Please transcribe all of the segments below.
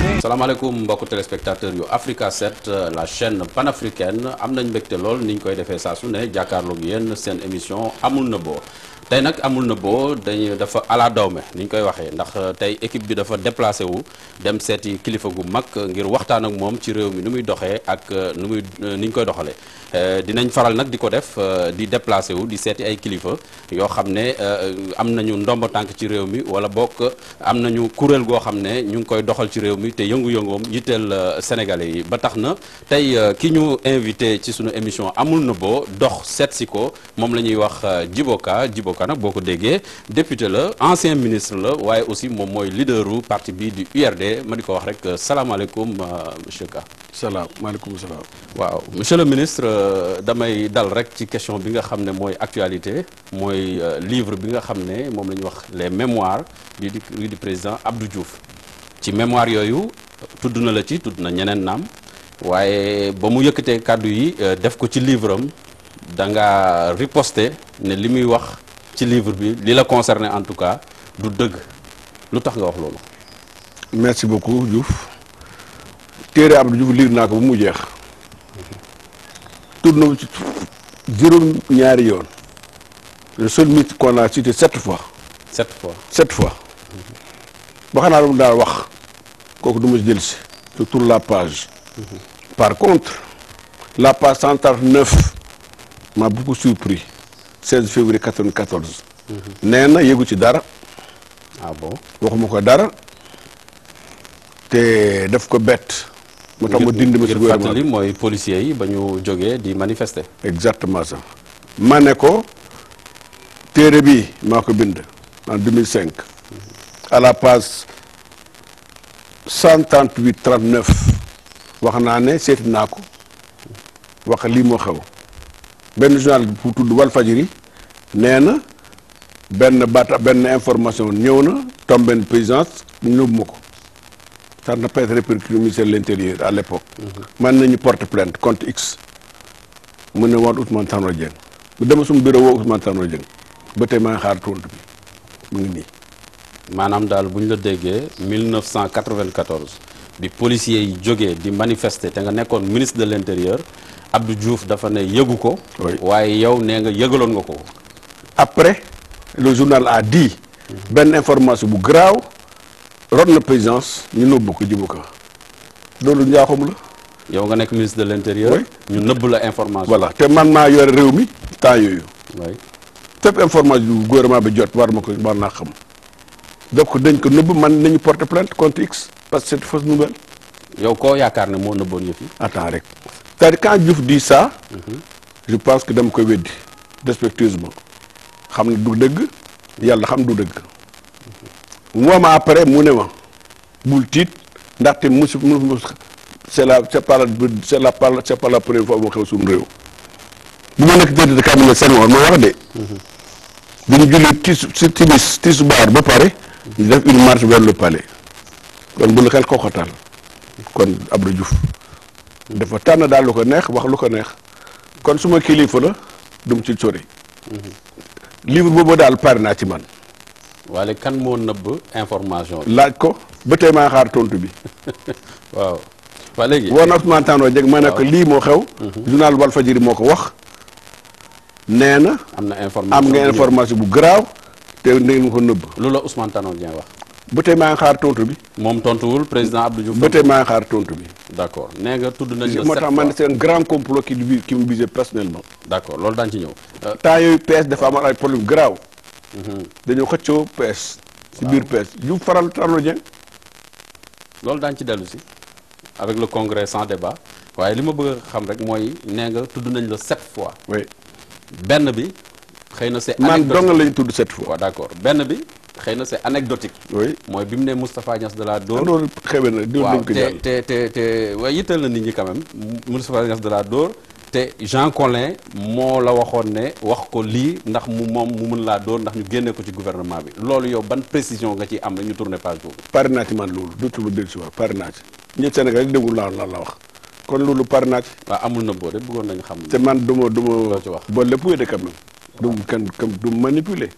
salaamaaleykum mbokku téléspectateur yu Africa 7 la chaîne panafricaine am nañ mbégte lool ni ñu koy defee saa su ne jàkkaarloog yéen seen émission amul nëbboo tey nag amul nëbboo dafa ala dawme ni ñu koy waxee ndax tey équipe bi dafa déplacé wu dem seeti kilifa gu mag ngir waxtaan ak moom ci réew mi nu muy doxee ak ni ñu koy doxalee dinañ faral nag di ko def di déplacé wu di seeti ay kilifa yoo xam ne am nañu ndomba tànk ci réew mi wala bokk am nañu kuréel goo xam ne ñu ngi koy doxal ci réew mi te yëngu-yëngoom yitteel sénégalais yi ba tax na tey ki ñu invité ci sunu émission amul nëbboo dox seet si ko moom la ñuy wax Djibo Ka nag boo ko déggee député la ancien ministre la waaye aussi moom mooy leaderu parti bi du URD ma di ko wax rek salaamaaleykum monsieur Ka. salaamaaleykum salaam. waaw monsieur le ministre damay dal rek ci question bi nga xam ne mooy actualité mooy livre bi nga xam ne moom la ñuy wax les mémoires di président Abdou Diouf ci mémoire yooyu tudd na la ci tudd na ñeneen naam waaye ba mu yëkkatee kàddu yi def ko ci livre am da nga riposté ne li muy wax ci livre bi li la concerné en tout cas du dëgg lu tax nga wax loolu. merci beaucoup Diouf téere Abdou Diouf lire naa ko bu mu jeex tudd na ci juróom-ñaari yoon le seul mythe qu'on a cité 7 fois. 7 fois 7 fois. ba xanaa lu mu daal wax kooku du ma si jël si sur la page. Par contre la page 139 m'a beaucoup surpris 16 février 94. nee na yëgu ci dara. ah bon waxuma ko dara te daf ko bett. moo tax ma dindi ma si gouvernement fàttali mooy policiers yi ba ñu jógee di manifester. exactement ça ma ne ko téere bi maa ko bind en 2005 à la page 138 39 wax naa ne seeti naa ko wax lii moo xew benn journal bu tudd Walfadjri nee na benn information ñëw na tombe benn présidence ñu nëbb ma ko ça n'a pas été répercuté au ministère de l'Intérieur à l'époque man nañu porte plainte contre X mu ne woon Ousmane Tanor Dieng bu demee sumu bureau woo Ousmane Tanor Dieng ba tey maa ngi xaar tontu bi mu ngi nii. maanaam daal bu ñu la déggee 1994 bi policiers yi jógee di manifester te nga nekkoon ministre de l'Intérieur Abdou Diouf dafa ne yëgu ko. waaye yow nee nga yëgaloon nga ko. après le journal a dit benn information bu garaaw rot na présidence ñu nëbb ko Djibo Ka loolu njaaxum la. yow nga nekk ministre de l'Intérieur. ñu nëbb la information. voilà te man maa yore réew mi temps yooyu. oui fépp information bu gouvernement bi jot war naa xam. donc dañ ko nëbb man nañu porter plainte contre X parce que c'est une fausse nouvelle. yow koo yaakaar ne moo nëbboon yëf yi. attends rek c'est-à-dire quand Diouf dit ça. je pense que dama koy weddi respectueusement xam ne du dëgg yàlla xam du dëgg. mois ma après mu ne ma bul tiit ndaxte c'est pas la première fois moo xew suñu réew. bu ma nekk directeur de cabinet Senghor moo wax de. dañu julli tisbaar ba pare. ñu def une marche vers le palais. kon bu la xel xoxatal kon Abdou Diouf dafa tànn daal lu ko neex wax lu ko neex kon suma kilifa la dum ci sori. livre boobu daal pare naa ci man. wala kan moo nëbb information bi. laaj ko ba tey maa xaar tontu bi. waaw waa léegi. woo na Ousmane Tanor Dieng ma ne ko lii moo xew. journal Walfadjri moo ko wax. nee na. am nga information bu garaaw te ndegem ko nëbb. lu la Ousmane Tanor Dieng wax. ba tey maa ngi xaar tontu bi. moom tontuwul président Abdou Diouf. ba tey maa ngi xaar tontu bi. d'accord nee nga tudd nañ la. moo tax man c'est un grand complot qui me visait personnellement. d'accord loolu daañu ci ñëw. temps yooyu PS dafa amoon ay problème garaaw. dañoo xëccoo PS. ci biir PS yu faral Tanor Dieng. loolu daañu ci dellu si avec le congrès sans débat waaye li ma bëgg a xam rek mooy nee nga tudd nañ la 7 fois. oui benn bi xëy na c'est. man dong lañ tudd 7 fois. waaw d'accord benn bi xëy na c'est anecdotique. oui mooy bi mu ne Moustapha Niass de la Dóor. loolu xewe na loolu lañ ko jàll. te waaye yitteel na nit ñi quand même Moustapha Niass de la Dóor te Jean Collin moo la waxoon ne wax ko lii ndax mu mën laa dóor ndax ñu génne ko ci gouvernement bi loolu yow ban précision nga ciy am rek ñu tourner page boobu. pare naa ci man loolu dootu ma dellu si waat pare naa ci ñëpp Sénégal yi déglu la wax kon loolu pare naa ci. waaw amul na boo de bëggoon nañu xam. te man du ma ci wax ba lépp wéde quand même. du manipuler.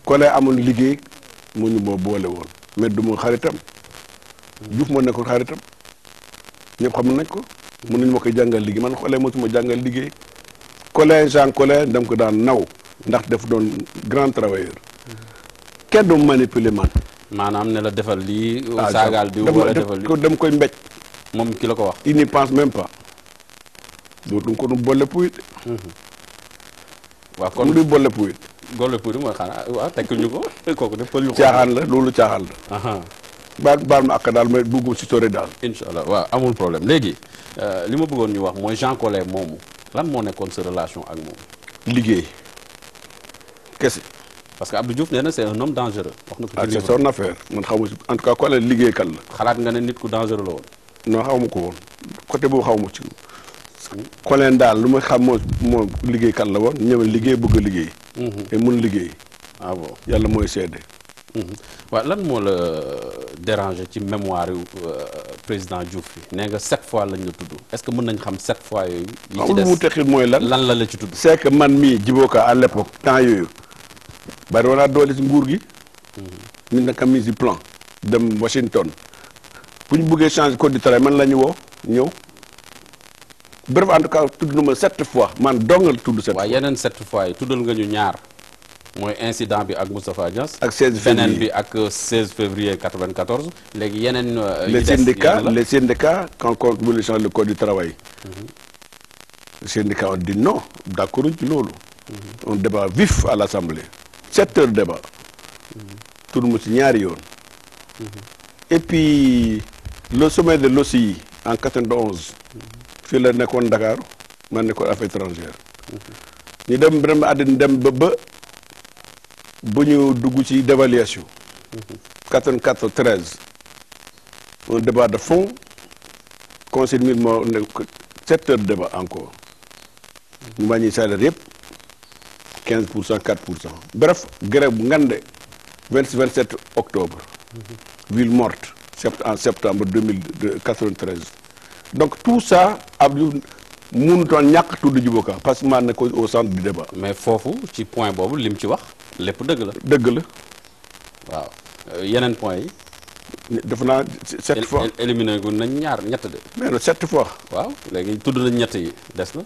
Collin amoon liggéey mu ñu moo boole woon mais du ma xaritam Diouf moo nekkoon xaritam ñëpp xam nañ ko. mën nañu ma koy jàngal liggéey man xoolee mosuma jàngal liggéey. Collin Jean Collin dem ko daan naw ndax def doon grand travailleur. kenn du manipuler man. maanaam ne la defal lii. saagaal di wala defal lii dem koy mbéj. moom ki la ko wax. il n'y pense même pas. dootu ko nu boole puy. waaw kon luy boole puy. boole puy mooy xanaa waaw tekkil ñu ko kooku de pël yu ko. caaxaan la loolu caaxaan la. baal ma ak daal may bugg si sori daal. incha allah waaw amul problème léegi li ma bëggoon ñu wax mooy Jean Collin moomu lan moo nekkoon sa relation ak moom. liggéey kese. parce que Abdou Diouf nee na c'est un homme dangereux. wax na ko ci c'est son affaire man xamu si en tout cas Collin liggéey kan la. xalaat nga ne nit ku dangereux la woon. non xaw ma ko woon côté boobu xaw ma ci. Collin daal lu ma xam moo liggéey kan la woon ñëw liggéey bëgg a liggéey. te mun liggéey. ah bon yàlla mooy seede. waaw lan moo la déranger ci mémoire yu président Diouf bi nee nga 7 fois lañ la tudd est-ce que mën nañ xam 7 fois yooyu. yi ci des mu texit mooy lan la la ci tudd. c'est que man mii Djiboka à l'époque temps yooyu bari woon naa doole si nguur gi. ñu naka mise si plan. dem Washington bu ñu bëggee changer code du travail man la ñu woo ñëw. bref en tout cas tudd na ma 7 fois man dongal tudd 7 fois. waaw yeneen 7 fois yi tuddal nga ñu ñaar. mooy incident bi ak Moustapha Niass. ak 16 février feneen bi ak 16 février 94. léegi yeneen. les syndicats quand on voulait changer le code du travail. les syndicats ont dit non d'accord ci loolu. un débat vif à l'Assemblée. 7 heures de débat. tout mu ci ñaari yoon. et puis le sommet de l'OCI en 91. fii la nekkoon Dakar man nekkoon affaires étrangères. ñu dem vraiment àddina dem ba ñu dugg ci dévaluation. 84 13. un débat de fond. conseil mille moo ne 7 heures de débat encore. ñu wàññi salaire yëpp 15% 4%. bref grève bu ngande 27 octobre. ville morte en septembre 93. donc tout ça Abdou mënutoon ñàkk tudd Djiboka parce que maa ne ko au centre du débat. mais foofu ci point boobu lim ci wax lépp dëgg la. dëgg la. waaw yeneen point yi. def naa 7 fois éliminé gu nañ ñett de. mais non 7 fois. waaw léegi tudd nañ ñett yi des na.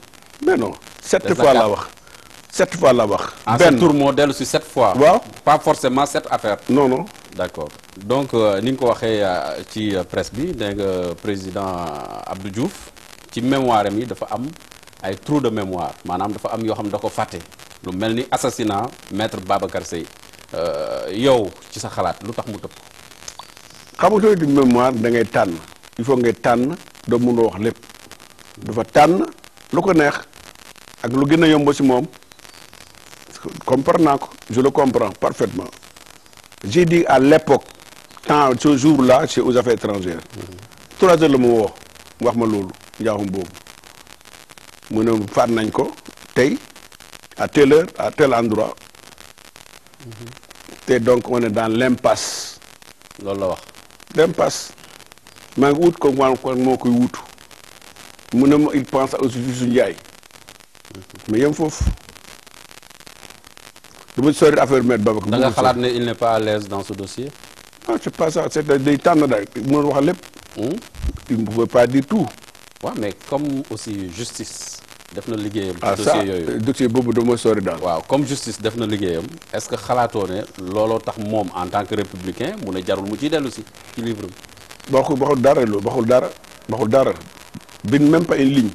mais non 7 fois la wax. 7 fois la wax. benn tour moo dellu si 7 fois. waaw pas forcément 7 affaires. non non. d'accord donc ni nga ko waxee ci presse bi dégg nga président Abdou Diouf ci mémoire am yi dafa am ay trou de mémoire maanaam dafa am yoo xam ne da ko fàtte lu mel ni assassinat maître Babacar Seye yow ci sa xalaat lu tax mu tëb ko. xam nga di mémoire da ngay tànn il faut ngay tànn doo mun a wax lépp dafa tànn lu ko neex ak lu gën a yomb si moom comprendre naa ko je le comprends parfaitement. j'ai dit à l'époque temps ce jour-là chez aux affaires étrangères 3 heures la mu woo wax ma loolu njaaxum boobu mu ne faat nañ ko tey à telle heure à tel endroit te donc on est dans l'impasse. loolu la wax. l'impasse maa ngi wut ko moo koy wutu mu ne ma il pense aussi su Ndiaye mais yem foofu dama sori affaire maître Babacar. da nga xalaat ne il n'est pas à l'aise dans ce dossier. non c'est pas ça c'est day tànn daal mënul wax lépp. il ne pouvait pas dire tout. waaw mais comme aussi justice def na liggéeyam. ci dossier yooyu dossier boobu dama sori daal. waaw comme justice def na liggéeyam est-ce que xalaatoo ne looloo tax moom en tant que républicain mu ne jarul mu ciy dellu si ci livre bi. waxul dara loolu waxul dara bind même pas une ligne.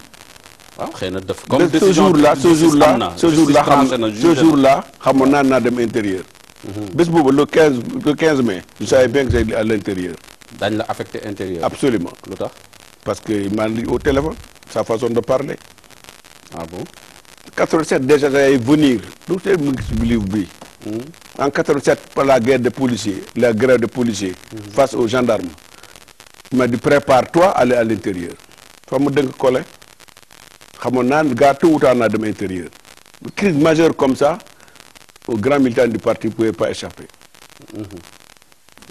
waaw xëy na def comme décision ce jour là xamoon naa dem intérieur. bés boobu le 15 mai. je savais bien que j'allais à l'intérieur. dañ la affecté intérieur. absolument lu tax. parce que il m'a dit au téléphone sa façon de parler. ah bon. 87 déjà j'allais venir. donc c'est mu ngi ci livre bi. en 87 par la guerre des policiers la grève des policiers. face aux gendarmes. il m'a dit prépare-toi à aller à l'intérieur. fa mu dënk Collin. xamoon naa ne gars tout wutaan naa dem intérieur. crise majeure comme ça au grand militant du parti ne pouvait pas échapper.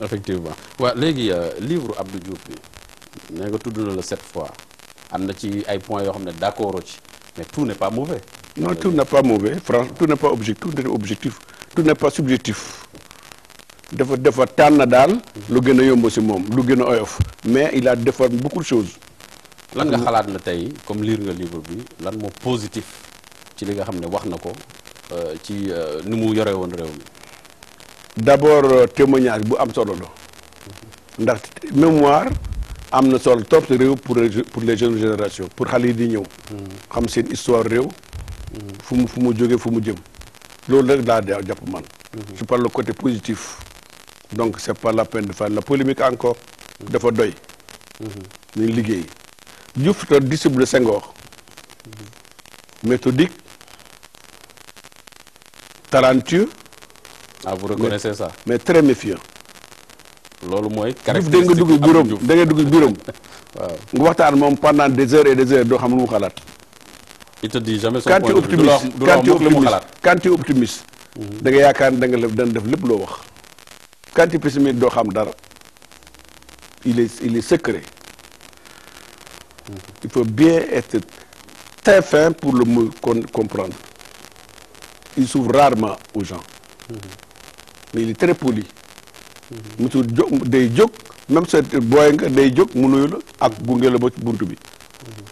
effectivement waaw léegi livre Abdou Diouf bi nee nga tudd na la 7 fois am na ci ay points yoo xam ne d'accord ci mais tout n'est pas mauvais. non tout n'est pas mauvais franchement tout n'est pas objectif tout n'est pas subjectif dafa tànn daal lu gën a yomb si moom lu gën a oyof mais il a défendu beaucoup de choses. lan nga xalaat na tey comme lire nga livre bi lan moo positif ci li nga xam ne wax na ko ci ni mu yore woon réew mi. d'abord témoignage bu am solo la ndax mémoire am na solo trop réew pour les jeunes générations pour xale yi di ñëw. xam seen histoire réew. fu mu jógee fu mu jëm. loolu rek laa jàpp man. je parle le côté positif. donc c'est pas la peine de faire la polémique encore. dafa doy. ñu liggéey. Diouf te disciple de Senghor. méthodique. talentueux. ah vous reconnaissez ça. mais très méfiant. loolu mooy caractéristique da nga dugg bureau da nga dugg bureau waaw nga waxtaan moom pendant des heures et des heures doo xam lu mu xalaat. il te dit jamais son point de vue. quand tu es optimiste da nga yaakaar ne dana def lépp loo wax. quand tu es pessimiste doo xam dara. il est secret. il faut bien être très fin pour le mieux comprendre. il s'ouvre rarement aux gens. mais il est très poli. musul day jóg même sa booy nga day jóg mu nuyu la ak gunge la ba ci buntu bi.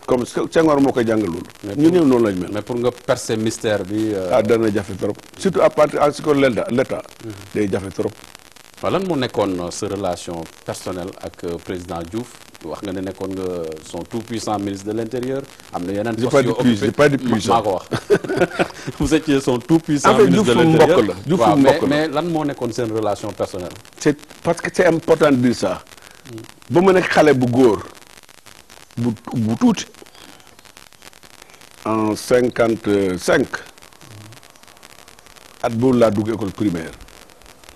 comme Senghor moo koy jàngal loolu. ñu ñëw noonu lañ mel. mais pour nga percer mystère bi. dana jafe trop surtout à partir en ce que l'état day jafe trop. waaw lan moo nekkoon sa relation personnelle ak président Diouf wax nga ne nekkoon nga son tout puissant ministre de l'intérieur am na yeneen postes yoo occupé pas de puissant maa ko wax vous étiez son tout puissant ministre de l'intérieur waaw mais lan moo nekkoon seen relation personnelle. c'est parce que c'est important de dire ça. ba mu nekk xale bu góor bu tuuti en 55 at boobu laa dugg école primaire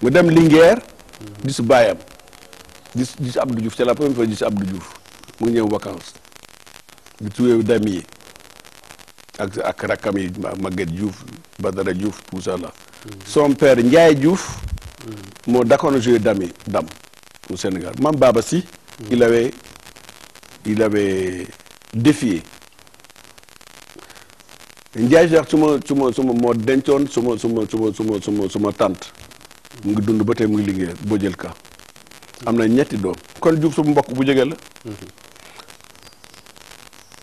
mu dem Linguère gis baayam gis Abdou Diouf c'est la première fois gis Abdou Diouf mu ngi ñëw vacances di tuwee dami yi ak rakkam yi Maguette Diouf Badara Diouf tout ça là. son père Ndiaye Diouf moo dakkoon jouer dam au Sénégal Mam Baba Sy il avait défié Ndiaye Diouf suma moo dencoon suma tante mu ngi dund ba tey mu ngi liggéey boo jël ka am na ñetti doom kon Diouf suma mbokk bu jege la.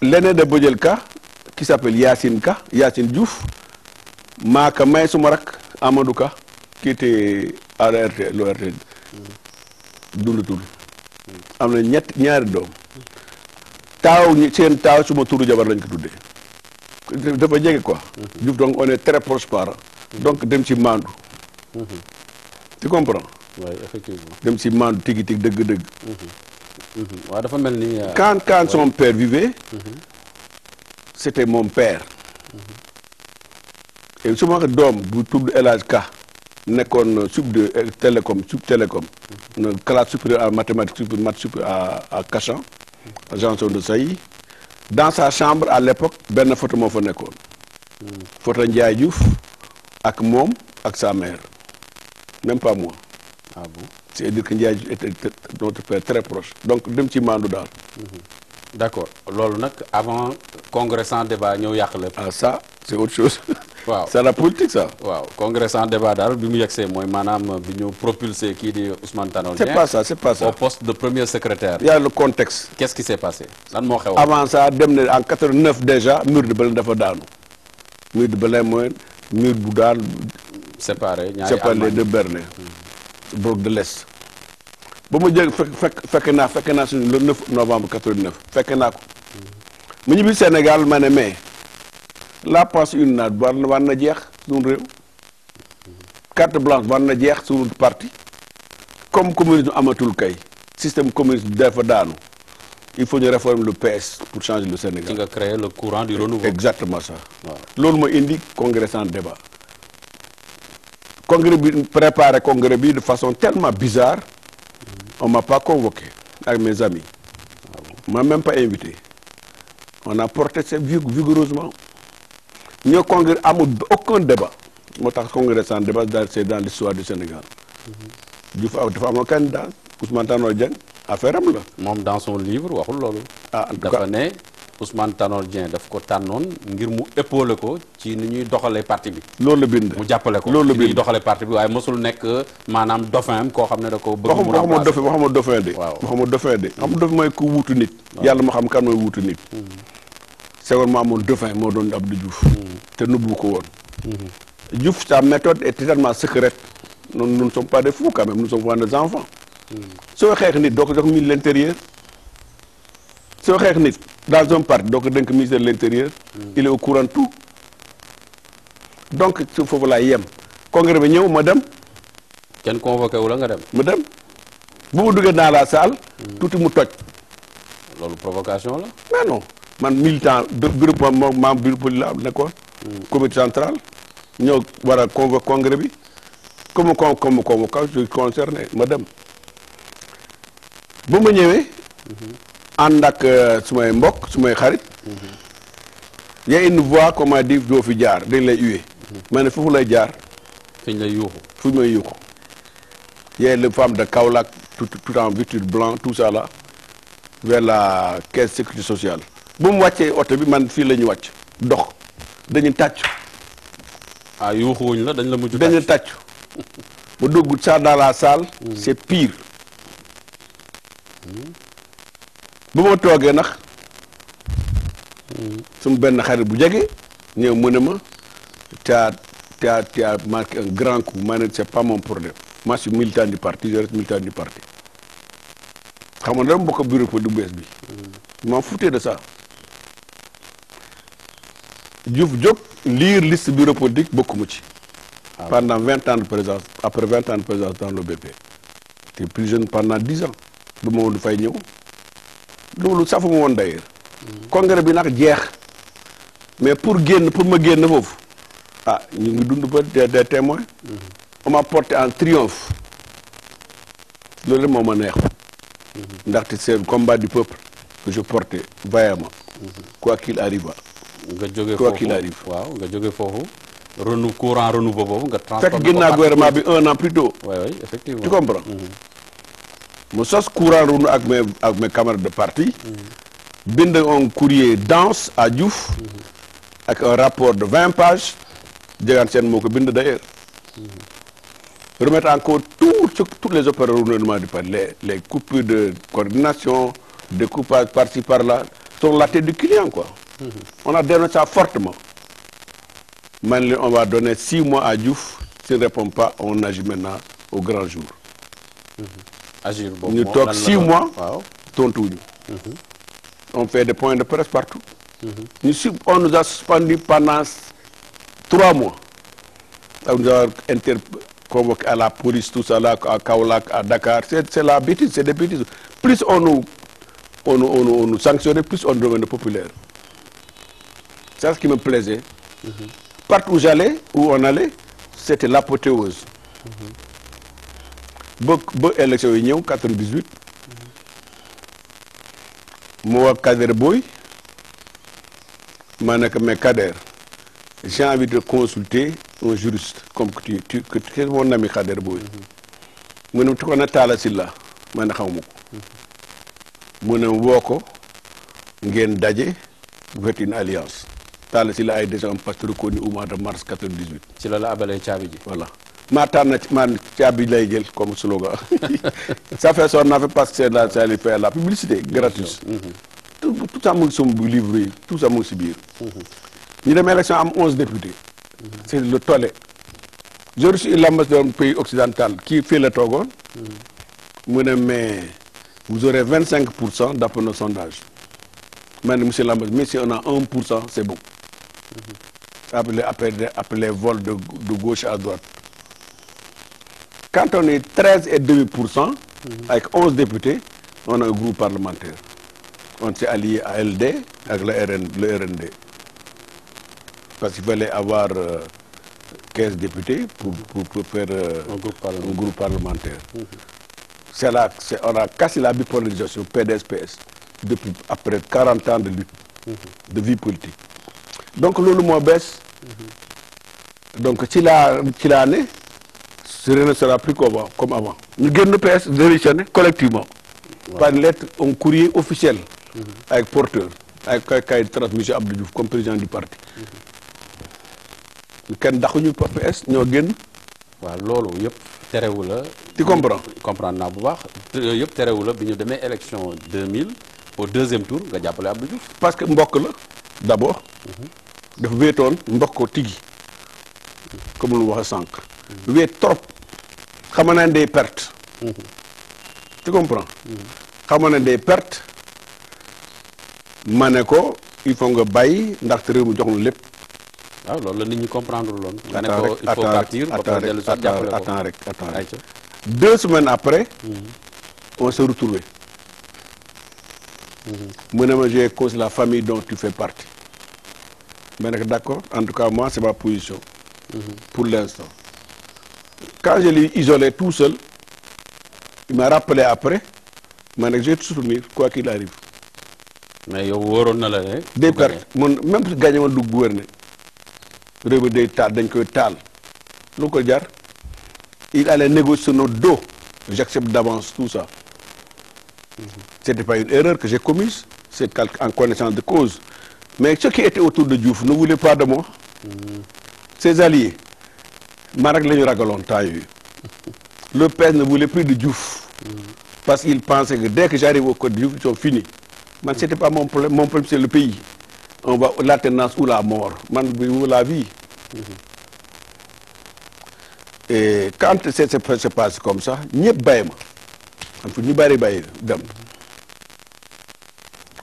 l'aîné de Bojel Ka qui s'appelle Yacine Diouf maa ka may suma rak Amadou Ka qui était à l'ORT dundatul am na ñaari doom seen taaw suma turu jabar lañ ko tuddee dafa jege quoi. Diouf donc on est très proche parents donc dem ci maandu. tu comprends. oui effectivement. dem ci maandu tigi dëgg-dëgg. waaw dafa mel ni. quand son père vivait. c'était mon père. et su ma doom bu tudd El Hadj Ka nekkoon sub télécom classe supérieure en mathématiques maths supérieure à Cachan Janson de Sailly dans sa chambre à l'époque benn photo moo fa nekkoon. photo Ndiaye Diouf ak moom ak sa mère même pas moi. ah bon. c'est-à-dire que Ndiaye était notre père très proche donc dem ci maandu daal. d'accord loolu nag avant congrès sans débat ñëw yàq lépp. ah ça c'est autre chose. waaw c'est la politique ça. waaw congrès sans débat daal bi mu yegsee mooy maanaam bi ñu propulsé kii di Ousmane Tanor Dieng. c'est pas ça. au poste de premier secrétaire. il y a le contexte. qu'est-ce qui s'est passé lan moo xew. avant ça dem na en 89 déjà mur de Berlin dafa daanu. mur de Berlin mooy mur bu daan. séparé ñaari les deux Berlin. bloc de l'Est. ba mu jël fekk naa suñu le 9 novembre 89 fekk naa ko. mu ñibbi Sénégal ma ne mais la passe une naat war na jeex suñu réew. carte blanche war na jeex suñu parti. comme communisme amatul kay. système communiste dafa daanu. il faut ñu réformer le PS pour changer le Sénégal. ci nga créer le courant du renouveau. exactement ça. waaw loolu moo indi congrès sans débat. congrès bi préparé congrès bi de façon tellement bizarre. on m'a pas convoqué avec mes amis. On m'a même pas invité. On a porté ça vigoureusement. Nous congrès amul aucun débat. Moo tax congrès sans débat c'est dans l'histoire du Sénégal. Diouf dafa am candidat Ousmane Tanor Dieng affaire am la. moom dans son livre waxul loolu. en tout cas dafa ne Ousmane Tanor Dieng daf ko tànnoon ngir mu épauler ko ci ni ñuy doxalee parti bi. loolu la bind. mu jàppale ko loolu la ci bind ñuy doxalee parti bi waaye mosul nekk maanaam dauphin am koo xam ne da ko bëgg mu remplacer. waxuma dauphin de. waaw waxuma dauphin de xam dauphin mooy ku wuutu nit. yàlla ma xam kan mooy wuutu nit. Senghor moo amoon dauphin moo doon Abdou Diouf. te nëbbu ko woon. Diouf sa méthode est totalement secrète. nous ne sommes pas des fous quand même nous sommes pas des enfants. soo xeex nit doo ko jox ministre de l'intérieur. soo xeex nit dans un parti doo ko dénk ministre de l'intérieur. il est au courant de tout. donc su foofu laay yem. congrès bi ñëw ma dem. kenn convoqué wu la nga dem. ma dem bu ma duggee dans la salle. tuuti mu toj. loolu provocation la. mais non man militant de groupe membre bureau la nekkoon. comité central ñëw war a convoquer congrès bi. comme je suis concerné ma dem. bu ma ñëwee. ànd ak sumay mbokk sumay xarit. y a une voix comme a dit doo fi jaar dañ lay hué. ma ne foofu lay jaar. fiñ lay yuuxu. fu may yuuxu. y a les femmes de Kaolack tout en vêtu blanc tout ça là vers la caisse sécurité sociale. bu mu wàccee oto bi man fii la ñu wàcc dox dañu tàcc. ah yuuxuwuñ la dañ la mujj. dañu tàcc mu dugg ça dans la salle. c'est pire. bu ma toogee nag sumu benn xarit bu jege ñëw mu ne ma t'as marqué un grand coup ma ne c'est pas mon problème moi je suis militant du parti je reste militant du parti xam nga dama bokk bureau du bees bi m'en foutais de ça. Diouf jóg lire liste bureau politique bokkuma ci. pendant 20 ans de présence après 20 ans de présence dans l'OBP. t'es plus jeune pendant 10 ans ba Mamadou Faye ñëw. loolu safu ma woon d'ailleurs. congrès bi nag jeex mais pour ma génn foofu ah ñu ngi dund ba des témoins. on m'a porté en triomphe loolu moo ma neex. ndaxte c'est le combat du peuple que je portais vaillamment. quoi qu'il arrive. nga jóge quoi foofu qu'il arrive. waaw nga jóge foofu. courant renouveau boobu nga transformé fekk ginnaaw gouvernement bi 1 an plus tôt. oui oui effectivement tu comprends. mu sos courant renouveau ak mes camarades de parti. bind un courrier dense à Diouf. ak un rapport de 20 pages. Diegane Sène moo ko bind d'ailleurs. remettre en cause toutes les opérations de renouvellement du parti les coupures de coordination découpage par-ci par-là sur la tête du client quoi. On a dénoncé ça fortement. Man on va donner 6 mois à Diouf s'il ne répond pas on agit maintenant au grand jour. agir boobu ñu toog 6 mois. waaw tontuwuñu. on fait des points de presse partout. on nous a suspendu pendant 3 mois. on nous a convoqué à la police tout ça là à Kaolack à Dakar c'est la bêtise c'est des bêtises plus on nous sanctionnait plus on devenait populaire. C'est ce qui me plaisait. Partout où j'allais où on allait c'était l'apothéose. ba élection yi ñëw 98. mu wax Kader Boy ma ne ko mais Kader j'ai envie de consulter un juriste comme que tu es mon ami Kader Boy. mu ne tu connais Talla Sylla ma ne xamuma ko. mu ne woo ko ngeen daje vous faites une alliance. Talla Sylla ay déjà un pasteur reconnu au mois de mars 98. ci la abalee caabi ji. voilà maa tànn man caabi lay jël comme slogan. ça fait son affaire parce que ça lui fait la publicité gratuite. tout ça mu ngi sama livre yi tout ça mu ngi si biir. ñu dem élection am 11 députés. c'est le tollé. j'ai reçu l'ambassadeur d'un pays occidental kii fii la toogoon. mu ne mais vous aurez 25% d'après nos sondages. ma ne monsieur l'ambassadeur mais si on a 1% c'est bon. après les vols de gauche à droite. Quand on est 13,5%, avec 11 députés, on a un groupe parlementaire. On s'est allié à LD avec le RND. Parce qu'il fallait avoir 15 députés pour faire un groupe parlementaire. C'est là, on a cassé la bipolarisation PDS-PS depuis après 40 ans de lutte, de vie politique. Donc loolu moo bees. Donc ci laa ne rien ne sera plus comme avant. ñu génn PS révolutionné collectivement. par une lettre un courrier officiel. avec porteur ay trace monsieur Abdou Diouf comme président du parti kenn daxuñu PS ñoo génn. waaw loolu yëpp terewu la. tu comprends. comprendre naa bu baax yooyu yëpp terewu la bi ñu demee élection 2000 au deuxième tour nga jàppale Abdou Diouf. parce que mbokk la d'abord. dafa wéetoon mbokk ko tigi comme lu waxee sànq. wéet trop xam naa ne day perte. tu comprends. xam na des pertes ma ne ko il faut nga bàyyi ndaxte réew mi jox na lépp. waaw loolu la nit ñi comprendre loon. nga ne ko il faut partir ba pare dellu soit jàppale ko attends rek. 2 semaines après. on s'est retrouvés. mu ne ma j'ai cause la famille dont tu fais partie. ma ne ko d'accord en tout cas moi c'est ma position. pour l'instant. quand je l'ai isolé tout seul il m'a rappelé après. ma ne je vais te soutenir quoi qu'il arrive. mais yow wóoroon na la ne. day perte man même si gagné woon du gouverner réew mi day taal dañ koy taal lu ko jar il allait négocier nos dos j'accepte d'avance tout ça. C'était pas une erreur que j'ai commise c'est en connaissance de cause mais ceux qui étaient autour de Diouf ne voulaient pas de moi. Ses alliés man rek la ñu ragaloon temps yooyu le PS ne voulait plus de Diouf. Parce qu'il pensait que dès que j'arrive au Côte d'Ivoire, ils sont finis. Man, c'était pas mon problème. Mon problème, c'est le pays. On va l'alternance ou la mort. Man, ou la vie. Et quand ça se passe comme ça, ñëpp bàyyi ma. ñu bari bàyyi dem.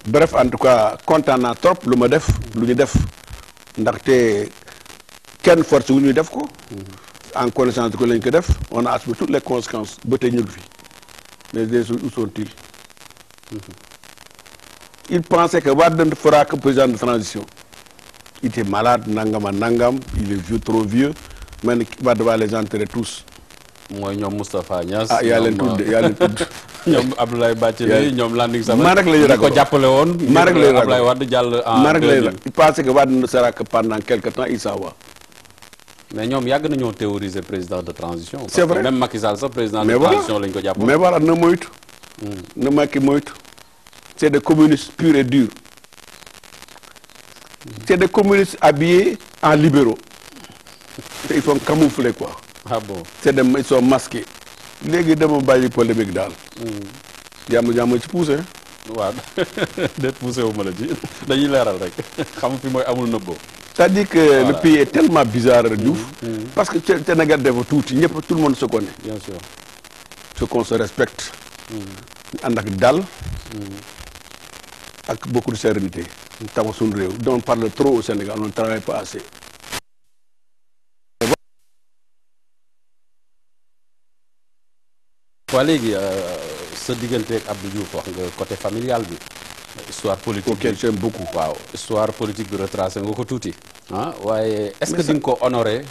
Bref, en tout cas, content naa trop lu ma def, lu ñu def. Ndaxte kenn force wu ñu def ko. En connaissance de ko lañ ko def, on a assumé toutes les conséquences. Ba tey ñu ngi fi. Mais où sont-ils? Il pensait que Wade ne fera que président de transition. Il était malade, nangam, il est vieux, trop vieux. Mais Wade va les enterrer tous. mooy ñoom Moustapha Niass. Ah, yaa leen tudd. ñoom Abdoulaye Bathily ñoom Landing Savané. man rek la ñu ragal ko jàppale woon. man rek la ñu ragal Abdoulaye Wade jàll en 2000. Il pensait que Wade ne sera que pendant quelque temps, il s'en va. mais ñoom yàgg nañoo théoriser président de transition. C'est vrai même Macky Sall sax président de transition lañ ko jàppale. mais voilà na moytu. na Macky moytu. C'est des communistes purs et durs. C'est des communistes habillés en libéraux. Ils sont camouflés quoi. ah bon. Ils sont masqués. léegi dama bàyyi polémique daal. jàmm ci poussé. waaw déet poussé wu ma la ci dañuy leeral rek xam fi mooy amul nëbboo. c'est-à-dire que le pays est tellement bizarre Diouf. parce que Sénégal dafa tuuti ñëpp tout le monde se connaît. bien sûr. ce qu'on se respecte. ànd ak dal. ak beaucoup de sérénité. ñu tabax suñu réew. on parle trop au Sénégal on ne travaille pas assez. waa léegi sa diggante ak Abdou Diouf wax nga côté familial bi histoire politique auquel j'aime beaucoup. waaw histoire politique bi retracé nga ko tuuti ah waaye est-ce que di nga ko honorer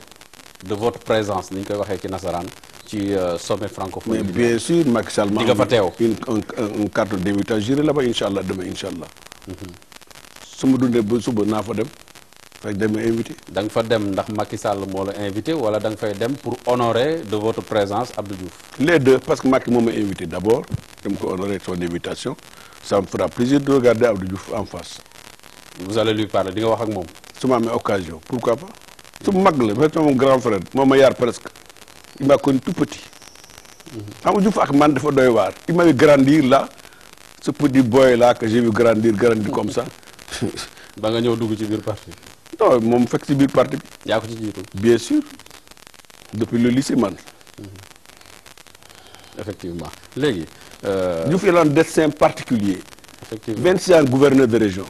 de votre présence ni ñu koy waxee ci nasaraan ci sommet francophone mais bien sûr Macky Sall di nga fa teew une carte d'invitation j'irai là-bas incha allah demain incha allah. su ma dundee ba suba naa fa dem fay dem invité. da nga fa dem ndax Macky Sall moo la invité wala da nga fay dem pour honorer de votre présence Abdou Diouf. les deux parce que Macky moo ma invité d'abord dem ko honorer son invitation ça me fera plaisir de regarder Abdou Diouf en face. vous allez lui parler di nga wax ak moom. su ma amee occasion pourquoi pas. su mag la parce que mon grand frère moo ma yar presque il m'a connu tout petit. xam nga Diouf ak man dafa doy waar. il m'a vu grandir là ce petit boy là que j'ai vu grandir comme ça. ba nga ñëw dugg ci biir parti. non moom fekk ci biir parti bi. yaa ko ci jiitu. bien sûr depuis le lycée man. effectivement léegi. Diouf il a un destin particulier. effectivement 26 ans gouverneur de région.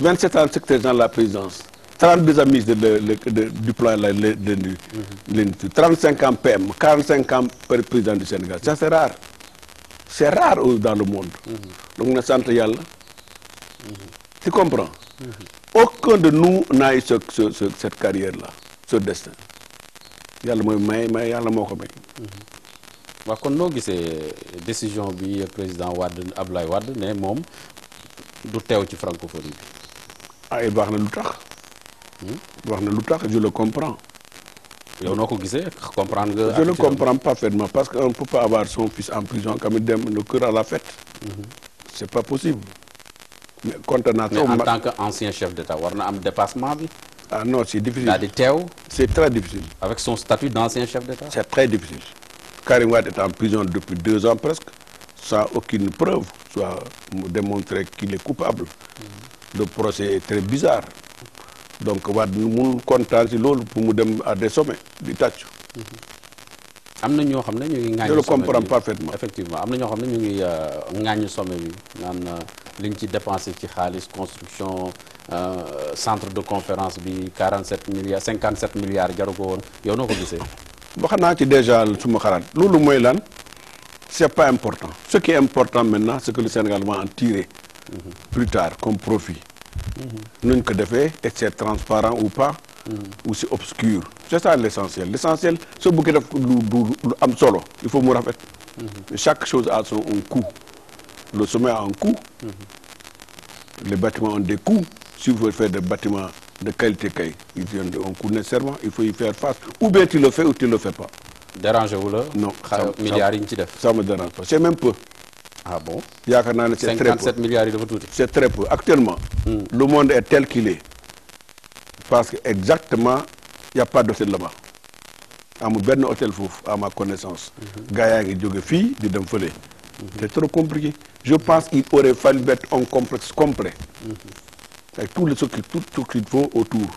27 ans secrétaire général de la présidence. 32 ans ministre du plan de 35 ans PM 45 ans président du Sénégal ça c'est rare. C'est rare dans le monde. donc na sant yàlla. Tu comprends? Aucun de nous n'a eu cette carrière-là, ce destin. Yàlla mooy may yàlla moo ko may. waaw kon noo gisee décision bi président Wade Abdoulaye Wade ne moom du teew ci francophonie bi. ah it wax na lu tax. wax na lu tax je le comprends. yow noo ko gisee comprendre nga. je le comprends parfaitement parce qu'on ne peut pas avoir son fils en prison quand même dem le cœur à la fête. C'est pas possible. mais condamnation. mais en tant qu'ancien chef d'État war na am dépassement bi. Ah non, c'est difficile. daal di teew. C'est très difficile. avec son statut d'ancien chef d'État. C'est très difficile. Karim Wade est en prison depuis 2 ans presque, sans aucune preuve, soit démontrer qu'il est coupable. Le procès est très bizarre. Donc Wade nu mun kontaan si loolu pour mu dem à des sommets di tàcc. am na ñoo xam ne ñu ngi ŋaañu. Je le comprends parfaitement. effectivement am na ñoo xam ne ñu ngi ŋaañu sommet bi naan liñ ci dépensé ci xaalis construction centre de conférence bi 47 milliards 57 milliards jaru ko woon yow noo ko gisee. wax naa ci déjà suma xalaat loolu mooy lan c'est pas important. Ce qui est important maintenant c'est que le Sénégal va en tirer plus tard comme profit. nuñ ko defee et c'est transparent ou pas. ou c'est obscur. C'est ça l'essentiel. L'essentiel soo bëggee def lu am solo il faut mu rafet. Chaque chose a son un coût. Le sommet a un coût. Les bâtiments ont des coûts. Si vous voulez faire des bâtiments de qualité kay ils ont un coût nécessairement il faut y faire face ou bien tu le fais ou tu le fais pas. dérangé wu la. non milliards yi ñu ci def. ça me dérange pas c'est même peu. ah bon. yaakaar naa ne c'est très peu 57 milliards yi dafa tuuti. c'est très peu actuellement. Le monde est tel qu'il est. parce que exactement il y a pas d'hôtel là-bas amul benn hôtel foofu à ma connaissance. gars yaa ngi jóge fii di dem fële. c'est trop compliqué. Je pense qu'il aurait fallu mettre un complexe complet. avec tout ce qu'il faut autour.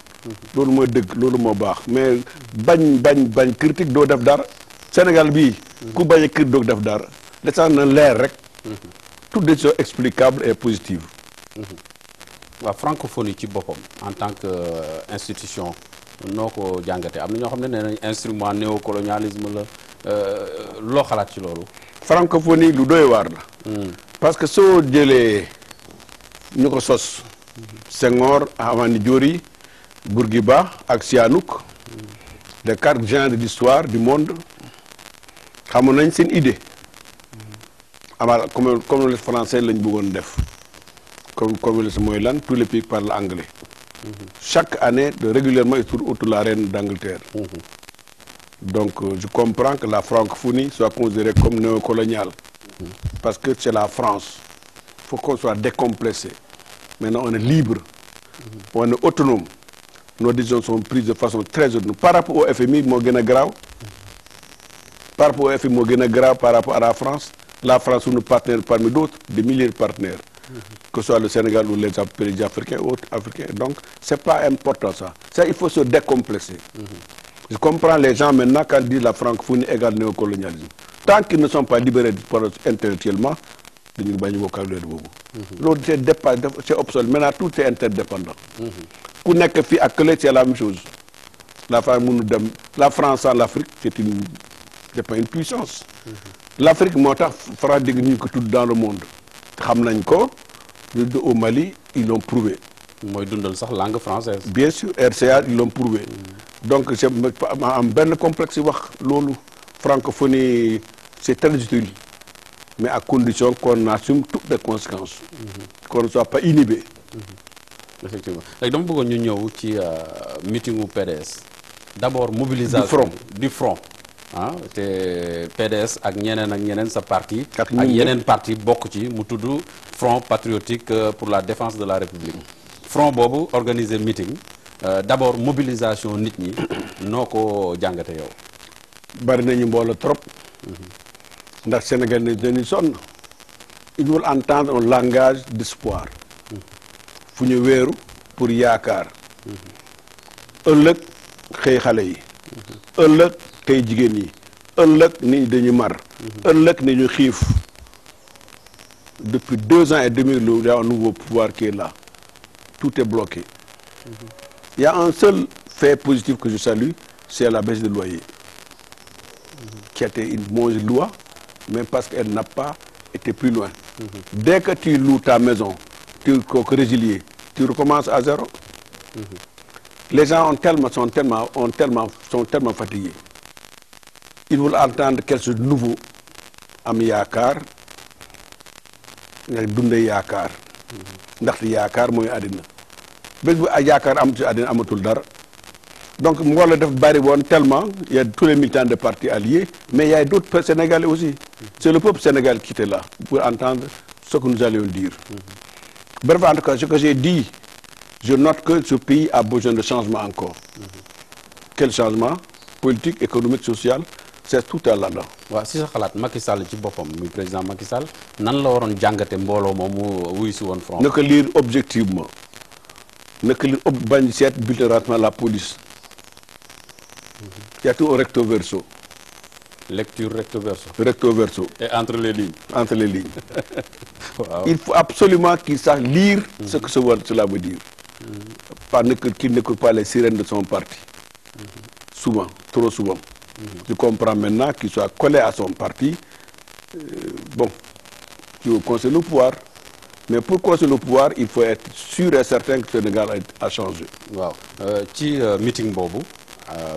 loolu mooy dëgg loolu moo baax mais bañ critique doo def dara. Sénégal bii. ku bañ a critique doo def dara. l'essentiel na leer rek. toute décision explicable et positive. waaw francophonie ci boppam en tant que institution noo ko jàngatee am na ñoo xam ne nee nañ instrument néocolonialisme la loo xalaat ci loolu. francophonie lu doy waar la. parce que soo jëlee ñu ko sos. Senghor Hamani Diori Bourguiba ak Sihanouk. les 4 géants de l'histoire du monde xamoon nañ seen idée. amal comme les français lañ bëggoon def. comme mooy lan tous les pays parlent anglais. Chaque année régulièrement ils tournent autour de la reine d'Angleterre. Donc je comprends que la francophonie soit considérée comme néocoloniale. Parce que c'est la France. Il faut qu'on soit décomplexé. Maintenant on est libre. On est autonome. Nos décisions sont prises de façon très autonome. Par rapport au FMI moo gën a grave. Par rapport au FMI moo gën a grave par rapport à la France. La France est nos partenaires parmi d'autres, des milliers de partenaires. Que ce soit le Sénégal ou les pays africains ou autres africains. Donc, c'est pas important ça. Ça, il faut se décomplexer. Je comprends les gens maintenant quand ils disent la francophonie égale néocolonialisme. Tant qu'ils ne sont pas libérés intellectuellement, dañuy bañ vocabulaire boobu. Loolu c'est obsolète. Maintenant, tout est interdépendant. Ku nekk fii ak kële c'est la même chose. La France sans l'Afrique, c'est pas une puissance. L'Afrique moo tax France dégg ñu ko tudd dans le monde. xam nañ ko au Mali ils l'ont prouvé. mooy dundal sax langue française. bien sûr RCA ils l'ont prouvé. donc c'est ma am benn complexe wax loolu francophonie c'est très utile mais à condition qu'on assume toutes les conséquences. qu'on ne soit pas inhibé. effectivement léegi dama bëggoon ñu ñëw ci meetingu PDS. d'abord mobilisation du front. ah te PDS ak ñeneen sa parti. ak yeneen parti bokk ci mu tudd Front patriotique pour la défense de la République. front boobu organiser meeting d'abord mobilisation nit ñi noo ko jàngate yow. bari nañu mbooloo trop. ndax Sénégal ne dañuy sonn. ils veulent entendre un langage d'espoir. fu ñu wéeru pour yaakaar. ëllëg xëy xale yi. ëllëg tey jigéen ñi ëllëg nit ñi dañu mar. ëllëg ni ñu xiif. depuis 2 ans et demi il y a un nouveau pouvoir qui est là. Tout est bloqué. Il y a un seul fait positif que je salue, c'est la baisse de loyer. Qui a été une mauvaise loi, mais parce qu'elle n'a pas été plus loin. Dès que tu loues ta maison, tu résilies, tu recommences à zéro. Les gens sont tellement fatigués. Ils veulent entendre quelque chose de nouveau. Am yaakaar nga dunde yaakaar. ndaxte yaakaar mooy àddina. bés bu ay yaakaar am ci àddina amatul dara. donc mbooloo def bari woon tellement il y a tous les militants de partis alliés mais il y a d'autres Sénégalais aussi. C'est le peuple sénégalais qui était là pour entendre ce que nous allions dire. Bref, en tout cas, ce que j'ai dit, je note que ce pays a besoin de changement encore. Quel changement? Politique, économique, social, c'est tout à là-dedans. waaw si sa xalaat Macky Sall ci boppam muy président Macky Sall nan la waroon jàngate mbooloo moomu wuy si woon front. Ne que lire objectivement. Ne que lire bañ seet bulletin de renseignement la police. Il y a tout au recto verso. Lecture recto verso. Recto verso. Et entre les lignes. Entre les lignes. waaw Il faut absolument qu'il sache lire ce que cela veut dire. Pas qu'il n'écoute pas les sirènes de son parti. Souvent, trop souvent. Je comprends maintenant qu'il soit collé à son parti. Bon, il faut conseiller le pouvoir. Mais pour conseiller le pouvoir, il faut être sûr et certain que le Sénégal a changé. waaw ci meeting boobu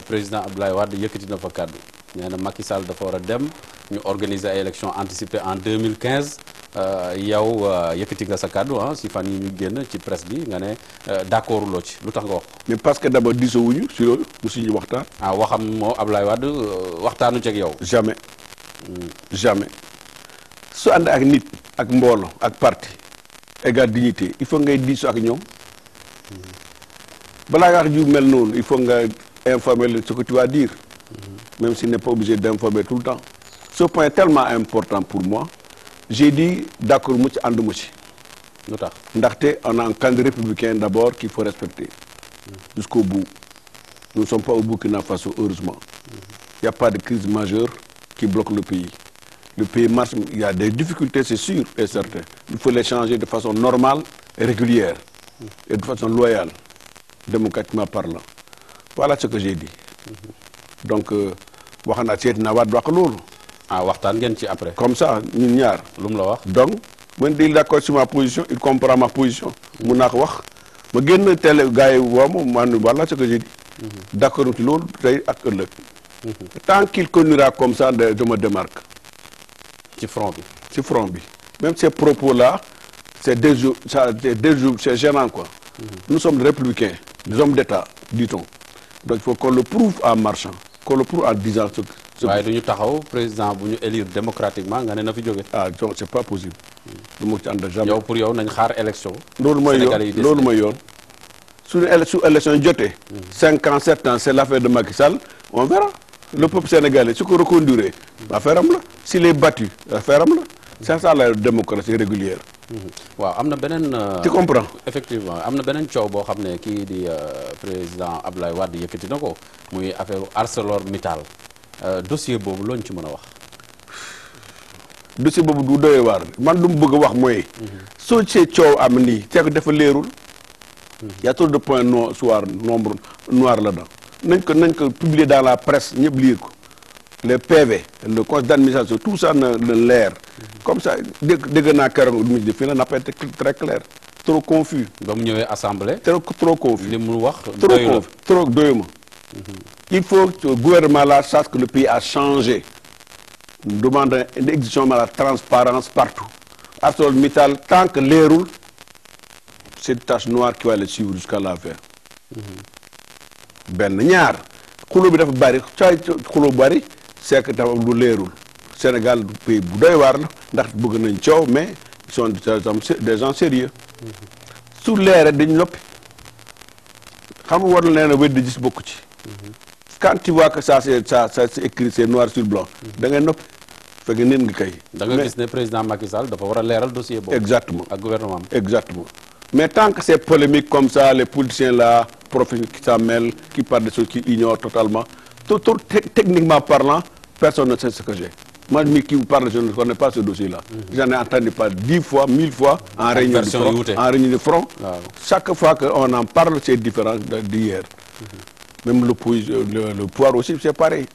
président Abdoulaye Wade yëkkati na fa kàddu nee na Macky Sall dafa war a dem ñu organiser ay élections anticipées en 2015 yow yëkkati nga sa kàddu si fan yi ñu génn ci presse bi nga ne d'accord loo ci lu tax nga wax ko. Mais parce que d'abord diisowuñu si loolu musuñu waxtaan. waxam moo Abdoulaye Wade waxtaanu ci ak yow. Jamais. Jamais. su ànd ak nit ak mbooloo ak parti égale dignité il faut ngay diisoo ak ñoom balaa nga wax ju mel noonu il faut nga informer ce que tu vas dire. Même s'il n'est pas obligé d'informer tout le temps. Ce point est tellement important pour moi. J'ai dit d'accord mu ci ànduma ci. lu tax ndaxte on a un candidat républicain d'abord qu'il faut respecter. Jusqu'au bout. Nous ne sommes pas au Burkina Faso, heureusement. Il n'y a pas de crise majeure qui bloque le pays. Le pays marche, il y a des difficultés, c'est sûr et certain. Il faut les changer de façon normale et régulière. Et de façon loyale, démocratiquement parlant. Voilà ce que j'ai dit. Donc, wax naa seet naa waat wax loolu. waxtaan ngeen ci après. Comme ça, ñun ñaar. lu mu la wax. Donc, man il est d'accord sur ma position, il comprend ma position. mun naa ko wax ma génn télé gars yi woo ma man voilà ce que j'ai dit. D'accord ci loolu tey ak ëllëg. Tant qu'il continuera comme ça je me démarque. ci front bi. ci front bi même ces propos-là c'est gênant quoi. Nous sommes des républicains, des hommes d'État, dit-on. Donc il faut qu'on le prouve en marchant, qu'on le prouve en disant ce waaye du ñu taxaw président bu ñu élire démocratiquement nga ne na fi jóge. donc c'est pas possible. du ma ci ànd jamais. yow pour yow nañ xaar élection. loolu mooy yoon loolu mooy yoon. su élection jotee. 5 ans 7 ans c'est l'affaire de Macky Sall on verra. Le peuple sénégalais su ko reconduire affaire am la s'il est battu affaire am la c'est ça la démocratie régulière. waaw am na beneen. tu comprends. effectivement am na beneen coow boo xam ne kii di président Abdoulaye Wade yëkkati na ko muy affaire ArcelorMittal dossier boobu looñ ci mën a wax. dossier boobu du doyee waar man lu mu bëgg a wax mooy. soo see coow am nii c'est que dafa leerul. y a trop de points nombre noir là-dedans. nañ ko publier dans la presse ñëpp lire ko les PV le conseil d'administration tout ça na leer. Comme ça dégg naa keroog lu mu fii n'a pas été très clair. Trop confus. ba mu ñëwee assemblée. trop confus. li mu wax trop doyuma. Il faut que le gouvernement là sache que le pays a changé. Nous demandons une exigence de la transparence partout. ArcelorMittal tant que leerul c'est une tache noire qui va les suivre jusqu'à la fin. benn ñaar xuloo bi dafa bari xuloo bari c'est que dafa lu leerul. Sénégal du pays bu doy waar la ndax bëgg nañ coow mais ils sont des gens sérieux. su leeree dañ noppi xam nga war na leen a weddi gis bokku ci. quand tu vois que ça c'est écrit c'est noir sur blanc da ngay noppi fekk nit nga kay. da nga gis ne président Macky Sall dafa war a leeral dossier boobu. exactement ak gouvernement am. exactement mais tant que c'est polémique comme ça les politiciens là professionnels qui s'en mêlent qui parlent de choses qui ignorent totalement techniquement parlant personne ne sait ce que j'ai. Moi, qui vous parle, je ne connais pas ce dossier-là. J'en ai entendu parler 10 fois, 1000 fois en réunion de front. Chaque fois qu'on en parle, c'est différent d'hier. Même le pouvoir aussi, c'est pareil.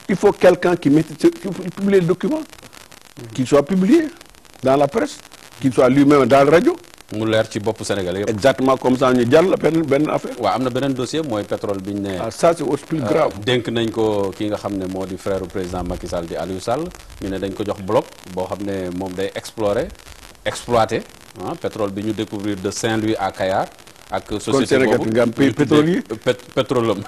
Il faut quelqu'un qui publie les documents, qu'il soit publié dans la presse, qu'il soit lui-même dans la radio. mu leer ci bopp Sénégal yëpp. Exactement comme ça ñu jàll benn affaire. waaw am na beneen dossier mooy pétrole bi ñu ne. ça c'est aussi plus grave. dénk nañ ko ki nga xam ne moo di frère président Macky Sall di Aliou Sall ñu ne dañ ko jox bloc boo xam ne moom day exploiter pétrole bi ñu découvrir de Saint-Louis à Kayar ak société Sénégal boobu nga am pays pétrolier. pétrolum.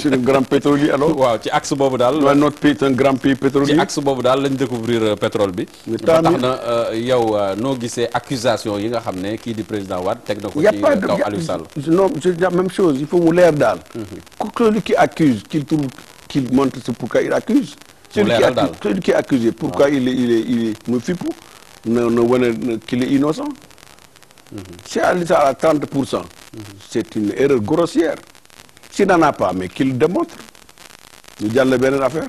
C'est un grand pétrolier alors. waaw ci axe boobu daal. Ouais, notre pays est un grand pays pétrolier. ci axe boobu daal lañ découvrir pétrole bi. Mais ba tant tax na yow noo gisee accusation yi nga xam ne kii di président Wade teg na ko Il y a ci pas de kaw Aliou Sall. non c'est la même chose il faut mu leer daal. Celui qui accuse qu'il trouve qu'il montre c'est pourquoi il accuse. Celui qui est accusé pourquoi il est mu fippu na wane qu'il est innocent. Si Aliou Sall à 30%. C'est une erreur grossière. S'il n'en a pas mais qu'il le démontre. ñu jàll beneen affaire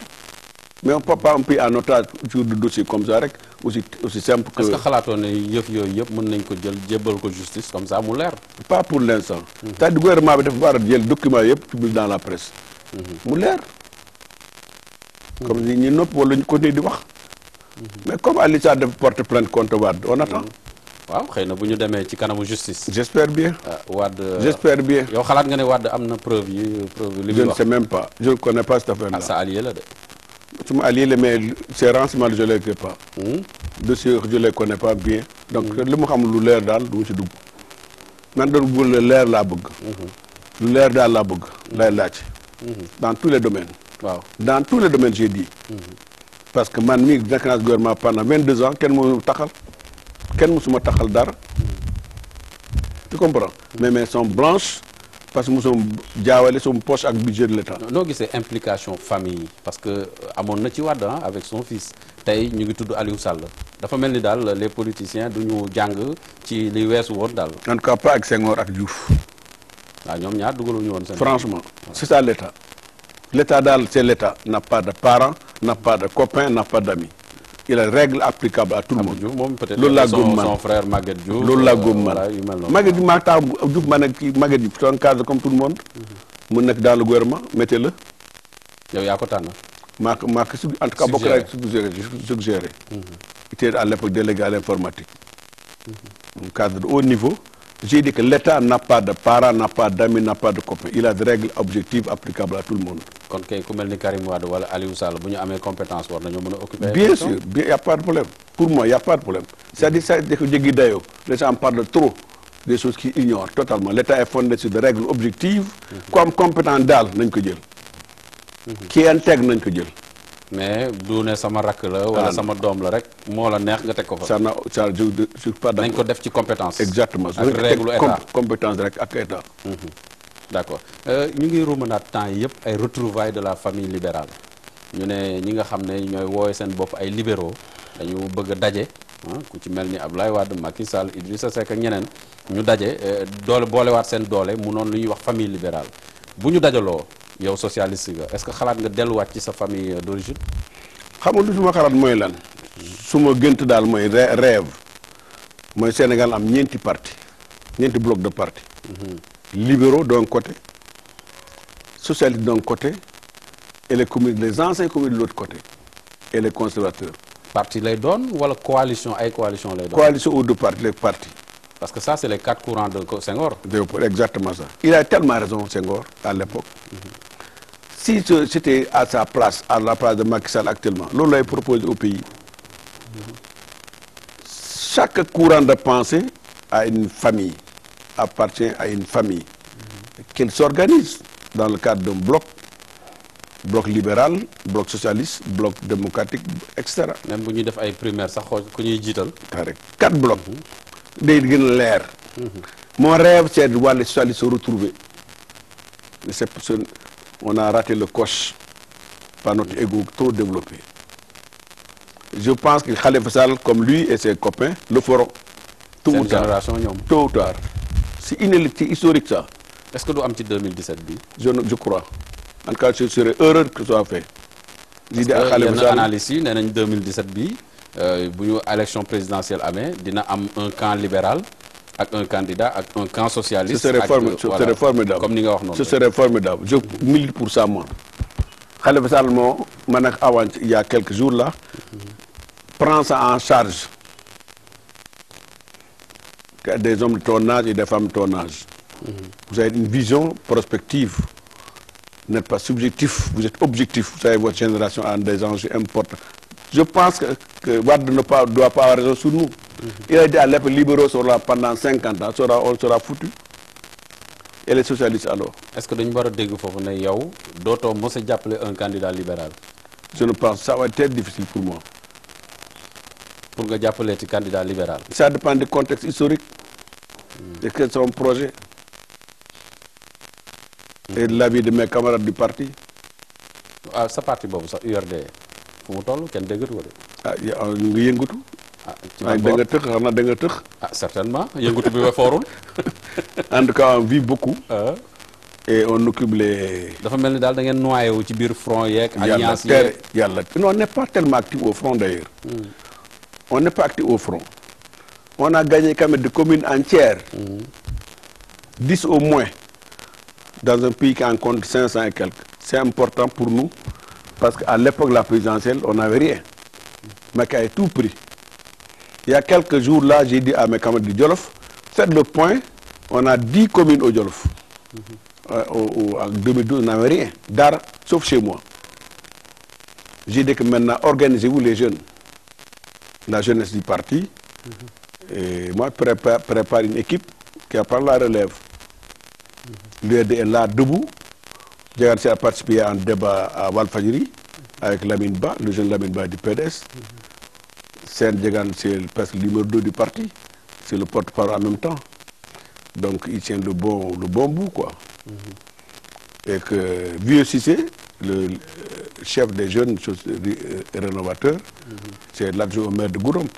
mais on peut pas un pays en otage sur des dossiers comme ça rek aussi simple que. est-ce que xalaatoon ne yëf yooyu yëpp mën nañ ko jël jébbal ko justice comme ça mu leer. pas pour l'instant. c'est-à-dire gouvernement bi dafa war a jël document yëpp publié dans la presse. mu leer. comme ni ñu nopp wala ñu continuer di wax. mais comme Aliou Sall dafa porter plainte contre Wade on attend. waaw xëy na bu ñu demee ci kanamu justice. j'espère bien. Wade j'espère bien. yow xalaat nga ne Wade am na preuve li muy wax. je ne sais même pas je ne connais pas cette affaire là. sa allié la de. suma allié la mais ces renseignements je les connais pas. dossier je les connais pas bien. donc li mu xam lu leer daal du mu si dugg. man doon bëgg lu leer laa bëgg. lu leer daal laa bëgg. lay laaj. dans tous les domaines. waaw dans tous les domaines j'ai dit. parce que man mii nekk naa gouvernement pendant 22 ans kenn mënu taxal. kenn musuma taxal dara. tu comprends. mais mais sont blanches parce que musuma jaawale sama poche ak budget de l'État. noo gisee implication famille yi parce que amoon na ci Wade avec son fils tey ñu ngi tudd Aliou Sall dafa mel ni daal les politiciens du ñu jàng ci li weesu woon daal. en tout cas pas ak Senghor ak Diouf. waaw ñoom ñaar dugaluñu woon seen. franchement c'est ça l'État. L'État daal c'est l'État n'a pas de parents n'a pas de copains n'a pas d'amis. il a règle applicable à tout le monde. moom peut-être loolu laa gëm man son frère Maguette Diouf. loolu laa gëm man yu mel noonu. Maguette maa tax Diouf ma nekk kii Maguette Diouf c'est un cadre comme tout le monde. mu nekk dans le gouvernement mettez-le. yow yaa ko tànn. maa ko en tout cas bokk naa suggéré. il était à l'époque délégué à l'informatique. un cadre de haut niveau. j'ai dit que l'État n'a pas de parents n'a pas d'amis n'a pas de copains il a des règles objectives applicables à tout le monde. kon kay ku mel ni Karim Wade wala Aliou Sall bu ñu amee compétence war nañoo mën a occuper. bien sûr bien y a pas de problème pour moi y a pas de problème c'est-à-dire ça dafa jéggi dayoo les gens parlent trop des choses qu'ils ignorent totalement l'État est fondé sur des règles objectives. ku am compétent daal nañ ko jël. ki intègre nañ ko jël. mais du ne sama rakk la wala sama doom la rek moo la neex nga teg ko fa. ça je suis pas d'accord. nañ ko def ci compétence. exactement ak règle état compétence rek ak état. d'accord ñu ngi ruumanaat temps yi yëpp ay retrouvailles de la famille libérale ñu ne ñi nga xam ne ñooy woowe seen bopp ay libéraux dañu bëgg a daje ku ci mel ni Abdoulaye Wade Macky Sall Idrissa Seck ak ñeneen ñu daje doole boolewaat seen doole mu noonu lu ñuy wax famille libérale bu ñu dajaloo yow socialiste nga est-ce que xalaat nga delluwaat ci sa famille d'origine. xam nga lu suma xalaat mooy lan. su ma gënt daal mooy rêve mooy Sénégal am ñeenti parti ñeenti bloc de parti. libéraux d'un côté socialistes d'un côté et les anciens communistes de l'autre côté et les conservateurs. parti lay doon wala coalition ay coalition lay doon. coalition ou deux partis les partis. parce que ça c'est les 4 courants de Senghor. exactement ça il a tellement raison Senghor à l'époque. si c'était à sa place à la place de Macky Sall actuellement loolu lay proposer au pays. chaque courant de pensée a une famille. appartient à une famille qu'elle s'organise dans le cadre d'un bloc libéral bloc socialiste bloc démocratique etc. même bu ñuy def ay primaires sax ku ñuy jiital. rek 4 blocs. day gën a leer. mon rêve c'est de voir les socialistes se retrouver mais c'est parce que on a raté le coche par notre ego trop développé. je pense que Khalifa Sall comme lui et ses copains le feront. tôt ou tard génération ñoom. tôt ou tard. c'est inéluctable historique ça. est-ce que du am ci 2017 bi. je crois en tout cas ce serait heureux que ce soit fait. parce que yenn analyse yi nee nañ 2017 bi bu ñu élection présidentielle amee dina am un camp libéral ak un candidat ak un camp socialiste. ce serait formidable comme ni nga wax noonu. ce serait formidable je milite pour ça moi. Khalifa Sall moo man ak avant il y a quelques jours là. prend ça en charge. des hommes de ton âge et des femmes de ton âge. Vous avez une vision prospective. Vous n'êtes pas subjectif, vous êtes objectif. Vous savez, votre génération a des enjeux importants. Je pense que Wade ne doit pas avoir raison sur nous. Il a dit à l'époque, libéraux seront là pendant 50 ans, on sera foutu. et les socialistes alors. Est-ce que dañu war a dégg foofu ne yow dootoo mos a jàppale un candidat libéral. Je ne pense ça va être très difficile pour moi. Pour nga jàppale ci candidat libéral. Ça dépend du contexte historique. Et quel est son projet. Et de l'avis de mes camarades du parti. ah sa parti boobu sax URD fu mu toll kenn déggatu ko de. ah ñu ngi yëngatu. ci man da nga tëx xam naa da nga tëx. certainement yëngatu bi ba foorul. En tout cas on vit beaucoup. Et on occupe les. dafa mel ni daal da ngeen noyé wu ci biir front yeeg. alliance yeeg yàlla non on n'est pas tellement actif au front d'ailleurs. On n'est pas actif au front. On a gagné quand même des communes entières. 10 au moins. Dans un pays qui en compte 500 et quelques. C'est important pour nous. Parce qu'à l'époque de la présidentielle, on n'avait rien. Macky a tout pris. Il y a quelques jours là, j'ai dit à mes camarades du Djolof, faites le point, on a 10 communes au Djolof. En 2012, on n'avait rien. Dara, sauf chez moi. J'ai dit que maintenant, organisez-vous les jeunes. La jeunesse du parti. Et moi, prépare une équipe qui va prendre la relève. L'URD est là, debout. J'ai a participé à un débat à Walfadjri avec Lamine Ba, le jeune Lamine Ba du PDS. Sen Djegan, c'est presque le numéro 2 du parti. C'est le porte-parole en même temps. Donc, il tient le bon bout, quoi. Et que Vieux Cissé, le chef des jeunes rénovateurs, c'est l'adjoint au maire de Goudomp.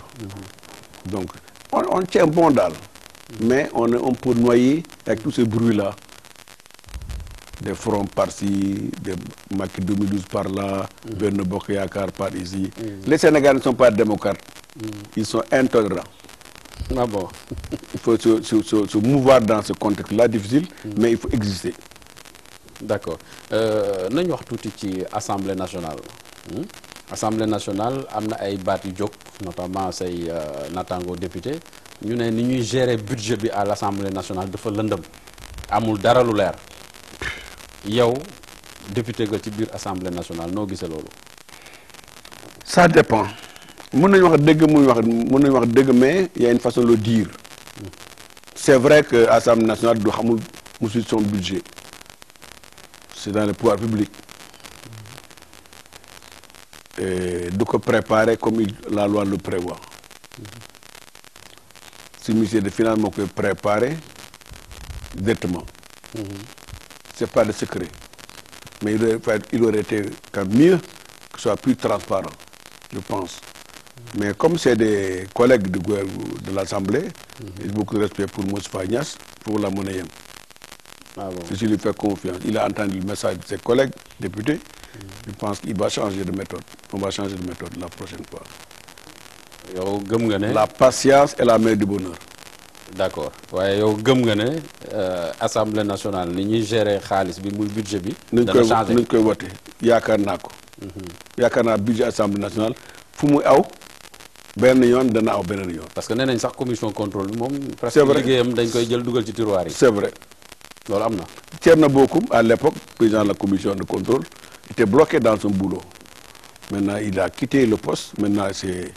Donc, on tient bon dalle. Mais on peut noyer avec tous ces bruits-là. Des fronts par-ci, des Macky 2012 par-là, Benno Bokk Yakaar par ici. Les Sénégalais ne sont pas démocrates. Ils sont intolérants. Ah bon. Il faut se mouvoir dans ce contexte-là difficile, mais il faut exister. D'accord. Nañu wax tuuti ci Assemblée nationale. Assemblée nationale am na ay baat yu jóg notamment say natango député ñu ne ni ñuy gérer budget bi à l'Assemblée nationale dafa lëndëm amul dara lu leer yow député nga ci biir Assemblée nationale noo gisee loolu. Ça dépend. Mën nañu wax dëgg mais il y a une façon de le dire. C'est vrai que l'Assemblée nationale doit xamul musul son budget. C'est dans le pouvoir public. Et de ko préparer comme la loi le prévoit. Si le ministère des Finances moo koy préparer directement. C'est pas de secret. Mais il aurait été quand même mieux que ce soit plus transparent, je pense. Mais comme c'est des collègues de l'Assemblée, j'ai beaucoup de respect pour Moustapha Niasse, pour la monnaie. Ah bon. Je lui fais confiance. Il a entendu le message de ses collègues députés. Je pense qu'il va changer de méthode. On va changer de méthode la prochaine fois. yow gëm nga ne. La patience est la mère du bonheur. D'accord waaye yow gëm nga ne Assemblée nationale ni ñuy gérer xaalis bi muy budget bi. dana changer nuñ koy wote yaakaar naa ko. yaakaar naa budget Assemblée nationale fu muy aw benn yoon dana aw beneen yoon. parce que nee nañ sax commission contrôle bi moom. presque liggéeyam dañ koy jël dugal ci tiroir yi. C'est vrai. loolu am na. Thierno Bocoum à l'époque président de la commission de contrôle était bloqué dans son boulot. Maintenant il a quitté le poste maintenant c'est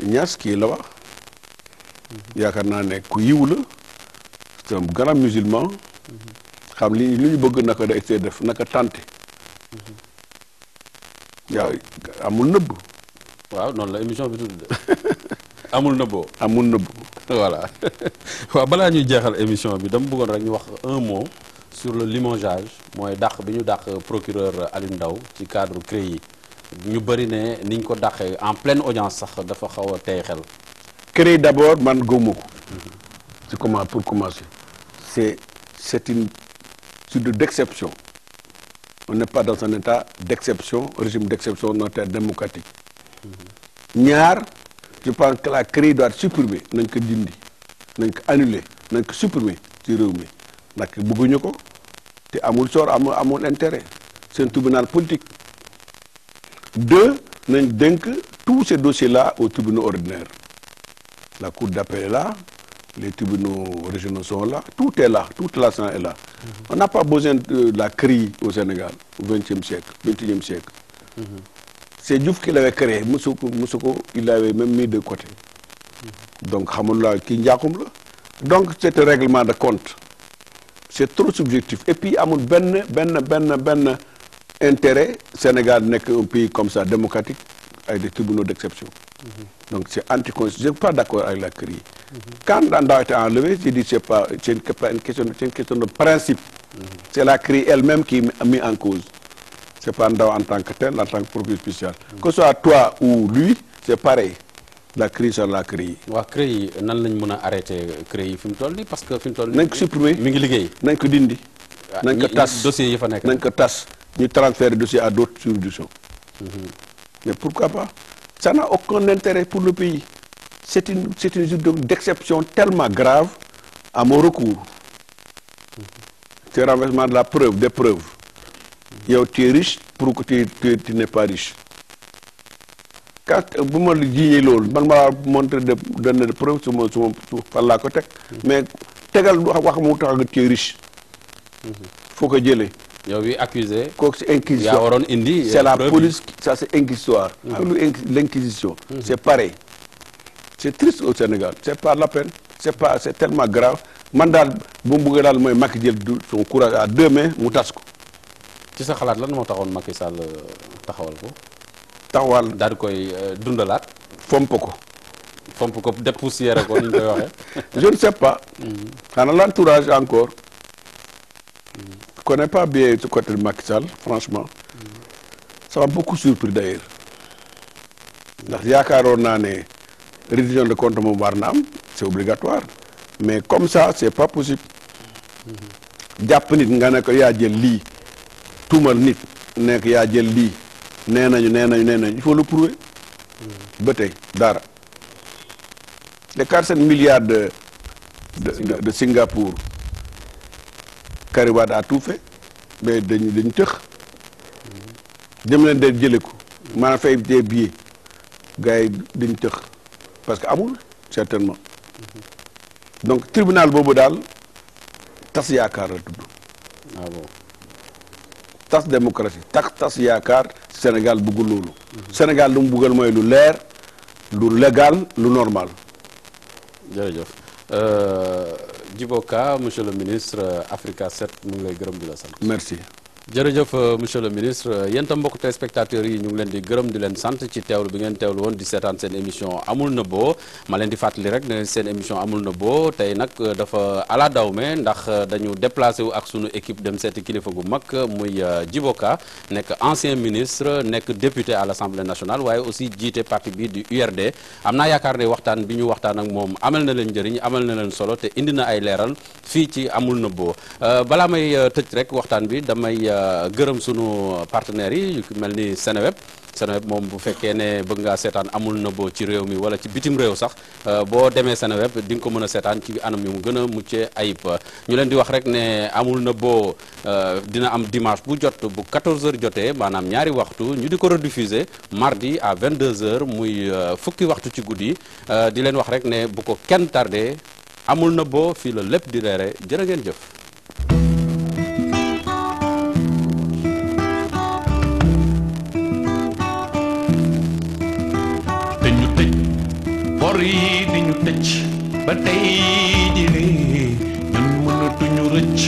Niass qui est là-bas. yaakaar naa ne ku yiw la c'est un grand musulman. xam li ñu bëgg naka da essayé def naka tenté. yaa amul nëbb. waaw noonu la émission bi tudd amul nëbboo. amul nëbb. voilà waaw balaa ñuy jeexal émission bi dama bëggoon rek ñu wax un mot sur le limogeage mooy dàq bi ñu dàq procureur Alioune Ndao ci cadre CREI yi ñu bëri ne niñ ko dàqee en pleine audience sax dafa xaw a tey xel. CREI d'abord man gëwuma ko. c'est comment pour commencer. c'est une suite d'exception. On n'est pas dans un état d'exception, régime d'exception dans un état démocratique. ñaar je pense que la CREI doit être supprimée nañ ko dindi nañ ko annuler nañ ko supprimer ci réew mi ndax bëgguñu ko te amul sor amul intérêt c'est un tribunal politique. deux nañ dénk tous ces dossiers là aux tribunaux ordinaires. La cour d'appel est là, les tribunaux régionaux sont là, tout est là, toute la est là. On n'a pas besoin de la CREI au Sénégal au XXe siècle, XXIe siècle. C'est Diouf qui l'avait créé, Moussoko, il l'avait même mis de côté. Donc, donc c'est un règlement de compte. c'est trop subjectif et puis amul benn intérêt Sénégal nekk un pays comme ça démocratique avec des tribunaux d'exception. Donc c'est anticonstitutionnel. Je ne suis pas d'accord avec la CREI. Quand Ndao a été enlevé, j'ai dit c'est pas une question de principe. C'est la CREI elle-même qui a mis en cause. C'est pas Ndao en tant que tel, en tant que procureur spécial. Que ce soit toi ou lui, c'est pareil. La CREI sur la CREI. waa CREI nan lañ mën a arrêté CREI fi mu toll nii parce que fi mu toll nii. nañ ko supprimer mi ngi liggéey. nañ ko dindi. nañ ko tas dossier yi fa nekk. nañ ko tas ñu transférer dossier à d'autres juridictions. Mais pourquoi pas? Ça n'a aucun intérêt pour le pays. C'est une juridiction d'exception tellement grave à mon recours. C'est renversement de la preuve, des preuves. Yow tu es riche pour que tu n'es pas riche. Quand bu ma la jiiñee loolu man maa montré donner de preuve su ma fan laa ko teg. Mais tegal wax mu tax nga tu es riche. Foo ko jëlee. yow bi accusé. kooku c'est inquisition. yaa waroon indi. C'est la police, ça c'est inquisitoire. L'inquisition, c'est pareil. C'est triste au Sénégal, c'est pas la peine, c'est tellement grave. Man daal bu mu bëggee daal mooy Macky jël son courage à deux mains mu tas ko. ci sa xalaat lan moo taxoon Macky Sall taxawal ko. taxawal daal di koy dundalaat. fomp ko. fomp ko dépoussiéré ko ni ñu koy waxee. Je ne sais pas. Xanaa l'entourage encore. Je connais pas bien ce côté de Macky Sall, franchement. Ça m'a beaucoup surpris d'ailleurs. Ndax yaakaaroon naa ne reddition de compte moom war na am, c'est obligatoire. Mais comme ça, c'est pas possible. Jàpp nit nga ne ko yaa jël lii tuumal nit nekk yaa jël lii nee nañu il faut le prouver. Ba tey dara. Les 47 milliards de Singapour. Karim Wade a tout fait mais dañu tëx dem leen de jële ko maanaam fay des billets gars yi dañu tëx parce que amul certainement donc tribunal boobu daal tas yaakaar la tudd. Ah bon. Tas démocratie tas yaakaar Sénégal bëggul loolu. Sénégal lu mu bëggal mooy lu leer lu légal lu normal. jërëjëf Djibo Ka monsieur le ministre Africa 7 mu ngi lay gërëm di la sant. Merci. jërëjëf monsieur le ministre yéen tam mbokk téléspectateurs yi ñu ngi leen di gërëm di leen sant ci teewlu bi ngeen teewlu woon di seetaan seen émission amul nëbboo ma leen di fàttali rek ne seen émission amul nëbboo tey nag dafa ala dawme ndax dañu déplacé wu ak sunu équipe dem seeti kilifa gu mag muy Djibo Ka nekk ancien ministre nekk député à l'Assemblée nationale waaye aussi jiite parti bi di URD am naa yaakaar ne waxtaan bi ñu waxtaan ak moom amal na leen njëriñ amal na leen solo te indi na ay leeral fii ci amul nëbboo balaa may tëj rek waxtaan bi damay gërëm sunu partenaires yi yu mel ni Seneweb moom bu fekkee ne bëgg ngaa seetaan amul nëbboo ci réew mi wala ci bitim réew sax boo demee Seneweb di nga ko mën a seetaan ci anam yu mu gën a muccee ayib ñu leen di wax rek ne amul nëbboo dina am dimanche bu jot bu 14h jotee maanaam ñaari waxtu ñu di ko rediffuser mardi à 22h muy fukki waxtu ci guddi di leen wax rek ne bu ko kenn tardé amul nëbboo fii la lépp di leere jërë ngeen jëf. bor yi di ñu tëj ba tey jii ñun mënatuñu rëcc